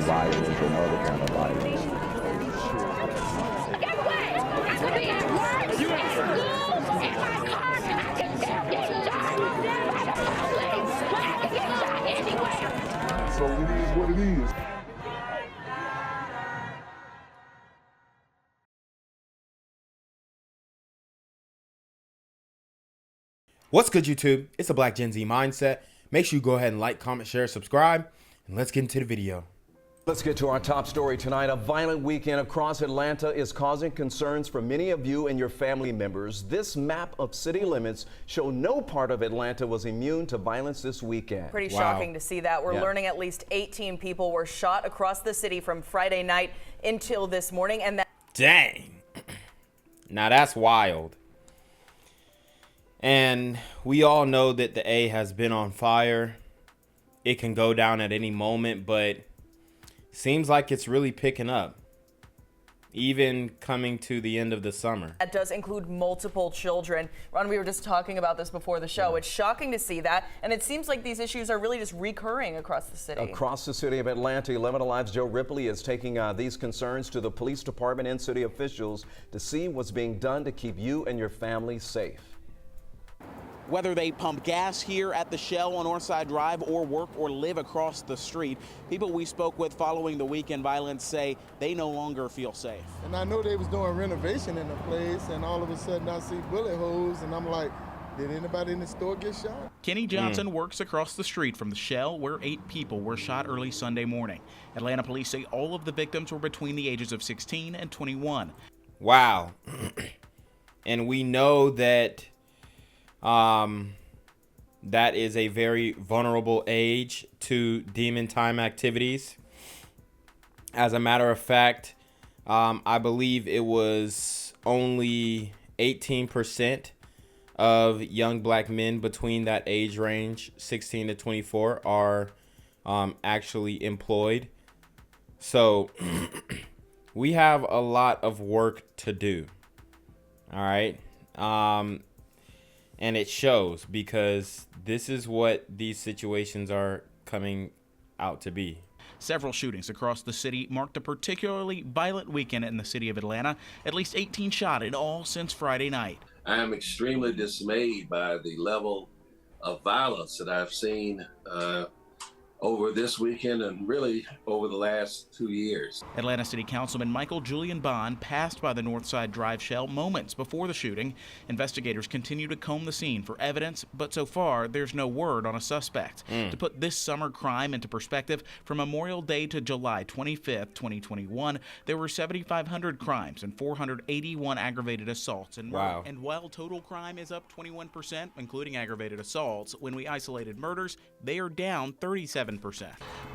violence and other kind of violence. Get away! I could be at work, at school, in my car, and I can still get shot by the police. But I can get shot anywhere. So it is what it is. What's good, YouTube? It's the Black Gen Z Mindset. Make sure you go ahead and like, comment, share, subscribe, and let's get into the video. Let's get to our top story tonight. A violent weekend across Atlanta is causing concerns for many of you and your family members. This map of city limits show no part of Atlanta was immune to violence this weekend. Pretty shocking to see that. We're learning at least 18 people were shot across the city from Friday night until this morning. And that Dang. Now that's wild. And we all know that the A has been on fire. It can go down at any moment, but seems like it's really picking up, even coming to the end of the summer. That does include multiple children. Ron, we were just talking about this before the show. It's shocking to see that, and it seems like these issues are really just recurring across the city. Across the city of Atlanta, 11 Alive's Joe Ripley is taking these concerns to the police department and city officials to see what's being done to keep you and your family safe. Whether they pump gas here at the Shell on Northside Drive or work or live across the street, people we spoke with following the weekend violence say they no longer feel safe. And I know they was doing renovation in the place, and all of a sudden I see bullet holes, and I'm like, did anybody in the store get shot? Kenny Johnson works across the street from the Shell, where 8 people were shot early Sunday morning. Atlanta police say all of the victims were between the ages of 16 and 21. Wow. And we know that that is a very vulnerable age to demon time activities. As a matter of fact, I believe it was only 18% of young black men between that age range, 16 to 24, are actually employed. So we have a lot of work to do. All right. And it shows, because this is what these situations are coming out to be. Several shootings across the city marked a particularly violent weekend in the city of Atlanta. At least 18 shot in all since Friday night. I am extremely dismayed by the level of violence that I've seen over this weekend and really over the last 2 years. Atlanta City Councilman Michael Julian Bond passed by the Northside Drive Shell moments before the shooting. Investigators continue to comb the scene for evidence, but so far there's no word on a suspect. To put this summer crime into perspective, from Memorial Day to July 25th, 2021, there were 7,500 crimes and 481 aggravated assaults. And wow. And while total crime is up 21%, including aggravated assaults, when we isolated murders, they are down 37%.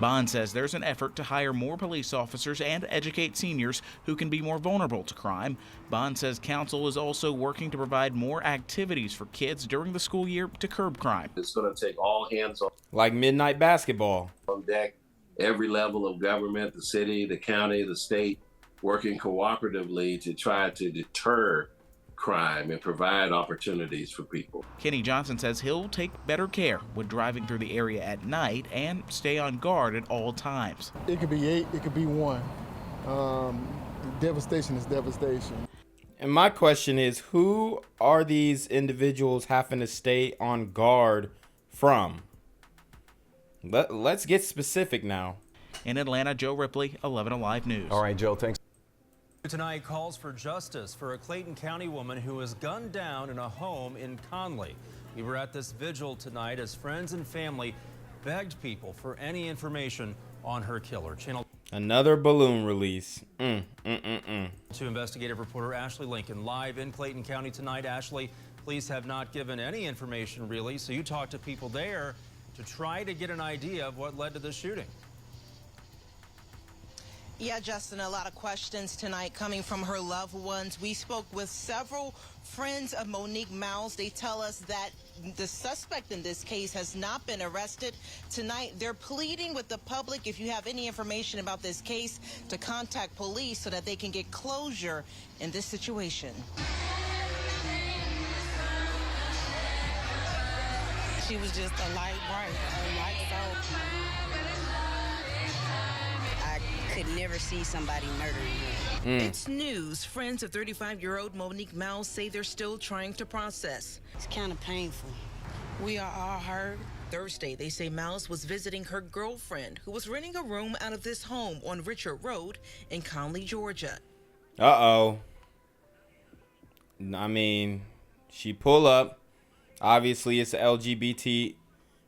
Bond says there's an effort to hire more police officers and educate seniors who can be more vulnerable to crime. Bond says council is also working to provide more activities for kids during the school year to curb crime. It's going to take all hands Like midnight basketball. on deck, every level of government, the city, the county, the state, working cooperatively to try to deter crime and provide opportunities for people. Kenny Johnson says he'll take better care when driving through the area at night and stay on guard at all times. It could be 8, it could be 1. Devastation is devastation. And my question is, who are these individuals having to stay on guard from? Let's get specific now. In Atlanta, Joe Ripley, 11 Alive News. All right, Joe, thanks. Tonight calls for justice for a Clayton County woman who was gunned down in a home in Conley. We were at this vigil tonight as friends and family begged people for any information on her killer. Channel Another balloon release. To investigative reporter Ashley Lincoln live in Clayton County tonight. Ashley, police have not given any information really, so you talked to people there to try to get an idea of what led to this shooting. Yeah, Justin, a lot of questions tonight coming from her loved ones. We spoke with several friends of Monique Miles. They tell us that the suspect in this case has not been arrested. Tonight, they're pleading with the public, if you have any information about this case, to contact police so that they can get closure in this situation. She was just a light bright, a light soul. I could never see somebody murdering her. It's news. Friends of 35-year-old Monique Miles say they're still trying to process. It's kind of painful. We are all hurt. Thursday, they say Miles was visiting her girlfriend, who was renting a room out of this home on Richard Road in Conley, Georgia. Uh-oh. I mean, she pull up. Obviously, it's an LGBT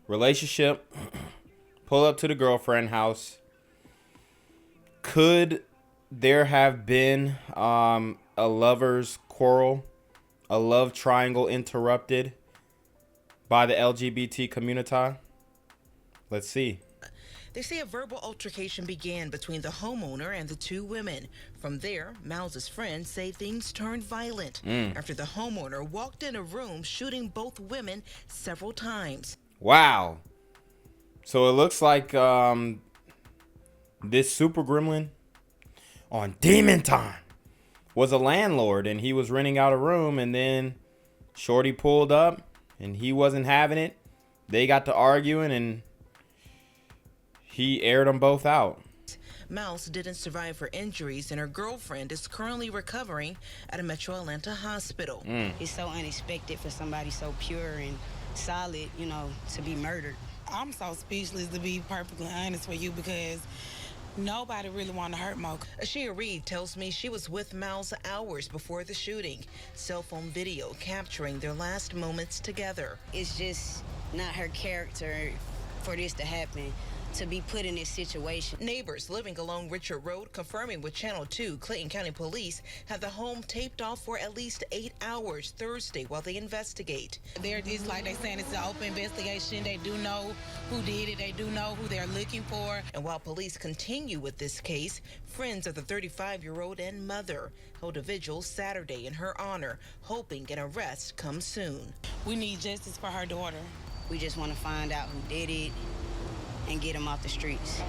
relationship. Pull up to the girlfriend house. Could there have been a lover's quarrel, a love triangle interrupted by the LGBT community? Let's see. They say a verbal altercation began between the homeowner and the two women. From there, Miles' friends say things turned violent after the homeowner walked in a room shooting both women several times. Wow. So it looks like this super gremlin on Demon Time was a landlord, and he was renting out a room, and then Shorty pulled up and he wasn't having it. They got to arguing and he aired them both out. Miles didn't survive her injuries, and her girlfriend is currently recovering at a Metro Atlanta hospital. It's so unexpected for somebody so pure and solid, you know, to be murdered. I'm so speechless, to be perfectly honest with you, because nobody really want to hurt Mo. Ashia Reed tells me she was with Miles hours before the shooting. Cell phone video capturing their last moments together. It's just not her character for this to happen, to be put in this situation. Neighbors living along Richard Road confirming with Channel 2 Clayton County Police had the home taped off for at least 8 hours Thursday while they investigate. It's like they saying it's an open investigation. They do know who did it. They do know who they're looking for. And while police continue with this case, friends of the 35-year-old and mother held a vigil Saturday in her honor, hoping an arrest comes soon. We need justice for her daughter. We just want to find out who did it and get them off the streets.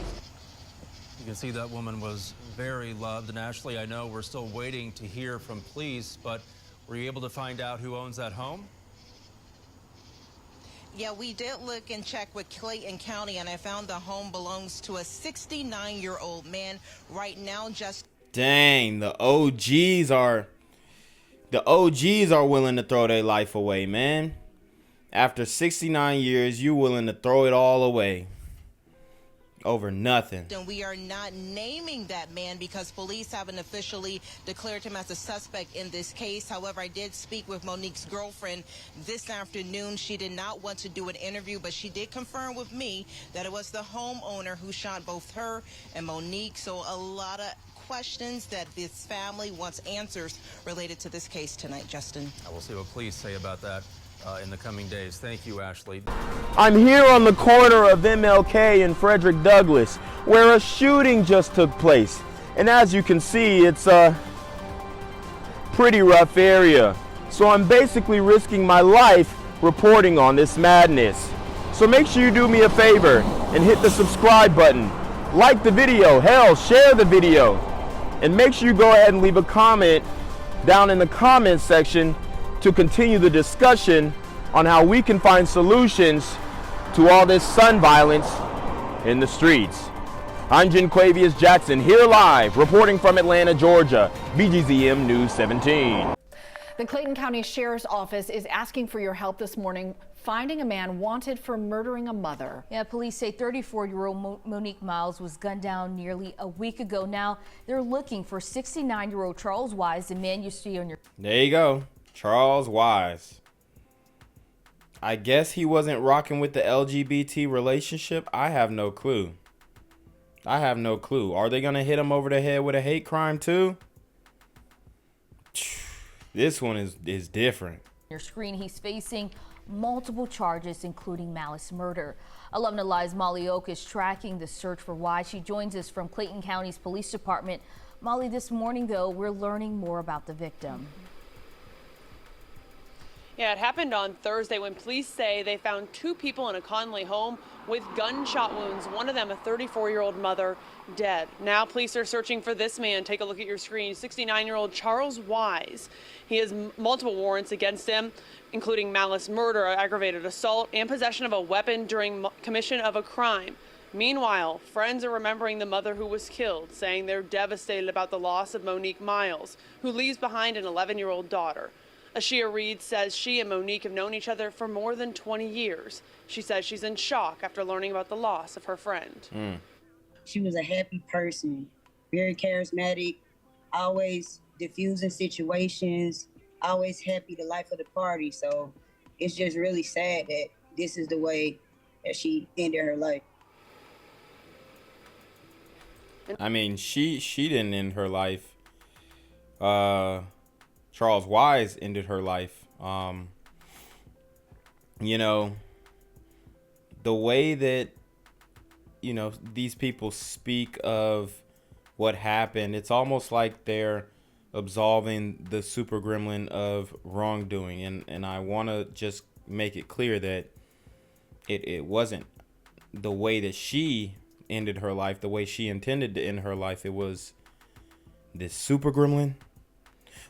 You can see that woman was very loved. And Ashley, I know we're still waiting to hear from police, but were you able to find out who owns that home? Yeah, we did look and check with Clayton County, and I found the home belongs to a 69-year-old man. Right now, just... Dang, the OGs are willing to throw their life away, man. After 69 years, you willing to throw it all away over nothing. And we are not naming that man because police haven't officially declared him as a suspect in this case. However, I did speak with Monique's girlfriend this afternoon. She did not want to do an interview, but she did confirm with me that it was the homeowner who shot both her and Monique. So a lot of questions that this family wants answers related to this case tonight, Justin. I will see what police say about that in the coming days. Thank you, Ashley. I'm here on the corner of MLK and Frederick Douglass, where a shooting just took place. And as you can see, it's a pretty rough area. So I'm basically risking my life reporting on this madness. So make sure you do me a favor and hit the subscribe button. Like the video, hell, share the video. And make sure you go ahead and leave a comment down in the comments section to continue the discussion on how we can find solutions to all this son violence in the streets. I'm Jenquavius Jackson, here live, reporting from Atlanta, Georgia, BGZM News 17. The Clayton County Sheriff's Office is asking for your help this morning, finding a man wanted for murdering a mother. Yeah, police say 34-year-old Monique Miles was gunned down nearly a week ago. Now they're looking for 69-year-old Charles Wise, the man you see on your... There you go. Charles Wise. I guess he wasn't rocking with the LGBT relationship. I have no clue. Are they going to hit him over the head with a hate crime too? This one is different. Your screen, he's facing multiple charges, including malice murder. 11 Alive's Molly Oak is tracking the search for Wise. She joins us from Clayton County's Police Department. Molly, this morning, though, we're learning more about the victim. Yeah, it happened on Thursday when police say they found two people in a Conley home with gunshot wounds. One of them, a 34-year-old mother, dead. Now police are searching for this man. Take a look at your screen. 69-year-old Charles Wise. He has multiple warrants against him, including malice murder, aggravated assault, and possession of a weapon during commission of a crime. Meanwhile, friends are remembering the mother who was killed, saying they're devastated about the loss of Monique Miles, who leaves behind an 11-year-old daughter. Ashia Reed says she and Monique have known each other for more than 20 years. She says she's in shock after learning about the loss of her friend. She was a happy person, very charismatic, always diffusing situations, always happy, the life of the party. So it's just really sad that this is the way that she ended her life. I mean, she didn't end her life. Charles Wise ended her life. You know, the way that, you know, these people speak of what happened, it's almost like they're absolving the super gremlin of wrongdoing. And I want to just make it clear that it wasn't the way that she ended her life, the way she intended to end her life. It was this super gremlin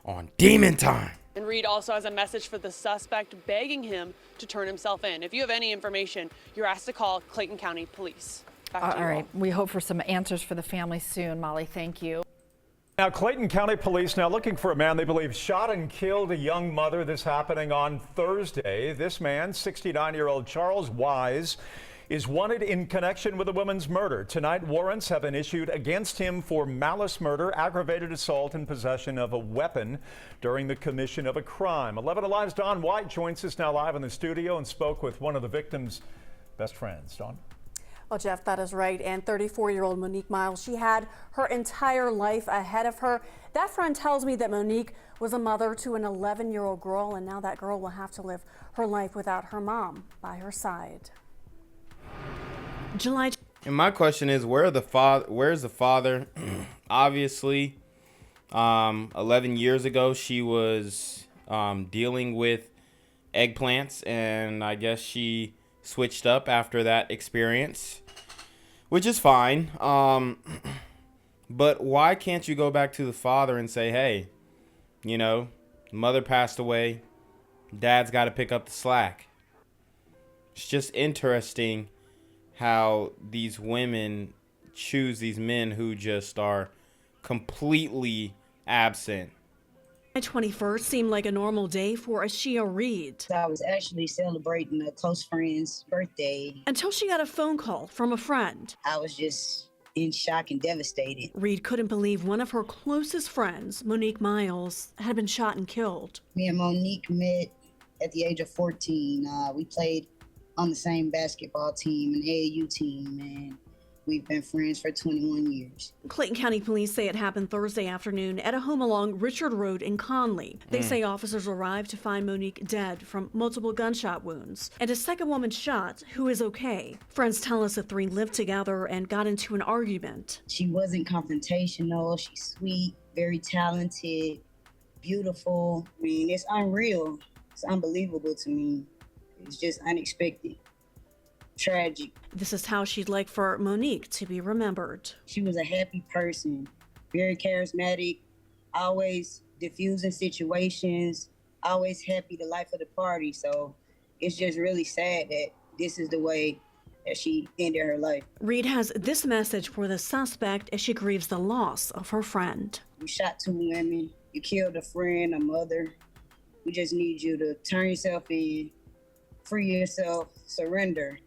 on demon time. And Reed also has a message for the suspect, begging him to turn himself in. If you have any information, you're asked to call Clayton County Police. Back to you all right. We hope for some answers for the family soon. Molly, thank you. Now, Clayton County Police now looking for a man they believe shot and killed a young mother. This happening on Thursday. This man, 69-year-old Charles Wise, is wanted in connection with a woman's murder. Tonight, warrants have been issued against him for malice murder, aggravated assault, and possession of a weapon during the commission of a crime. 11 Alive's Don White joins us now live in the studio and spoke with one of the victim's best friends. Don? Well, Jeff, that is right. And 34-year-old Monique Miles, she had her entire life ahead of her. That friend tells me that Monique was a mother to an 11-year-old girl, and now that girl will have to live her life without her mom by her side. And my question is, where's the father? Obviously, 11 years ago, she was dealing with eggplants, and I guess she switched up after that experience, which is fine. But why can't you go back to the father and say, hey, you know, mother passed away, dad's got to pick up the slack? It's just interesting how these women choose these men who just are completely absent. My 21st seemed like a normal day for Ashia Reed. I was actually celebrating a close friend's birthday. Until she got a phone call from a friend. I was just in shock and devastated. Reed couldn't believe one of her closest friends, Monique Miles, had been shot and killed. Me and Monique met at the age of 14. We played on the same basketball team, an AAU team, and we've been friends for 21 years. Clayton County Police say it happened Thursday afternoon at a home along Richard Road in Conley. They say officers arrived to find Monique dead from multiple gunshot wounds and a second woman shot who is okay. Friends tell us the three lived together and got into an argument. She wasn't confrontational. She's sweet, very talented, beautiful. I mean, it's unreal. It's unbelievable to me. It's just unexpected. Tragic. This is how she'd like for Monique to be remembered. She was a happy person, very charismatic, always diffusing situations, always happy, the life of the party. So it's just really sad that this is the way that she ended her life. Reed has this message for the suspect as she grieves the loss of her friend. You shot two women, you killed a friend, a mother. We just need you to turn yourself in, free yourself, surrender.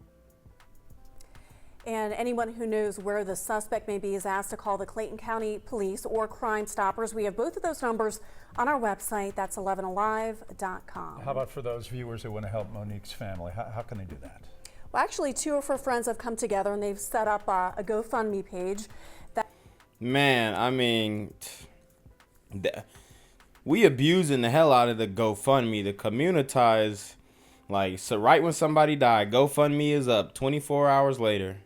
And anyone who knows where the suspect may be is asked to call the Clayton County Police or Crime Stoppers. We have both of those numbers on our website. That's 11alive.com. How about for those viewers who want to help Monique's family? How can they do that? Well, actually, two of her friends have come together and they've set up a GoFundMe page. Man, I mean, we abusing the hell out of the GoFundMe. The communitize, like, so right when somebody died, GoFundMe is up 24 hours later.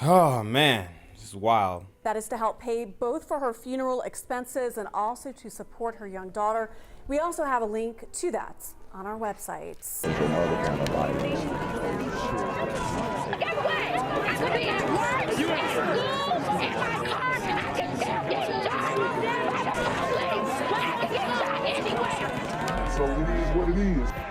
Oh, man, this is wild. That is to help pay both for her funeral expenses and also to support her young daughter. We also have a link to that on our website. Guess what? I could be at work, at school, in my car, and I can still get shot by the police. I can get shot anywhere. So it is what it is.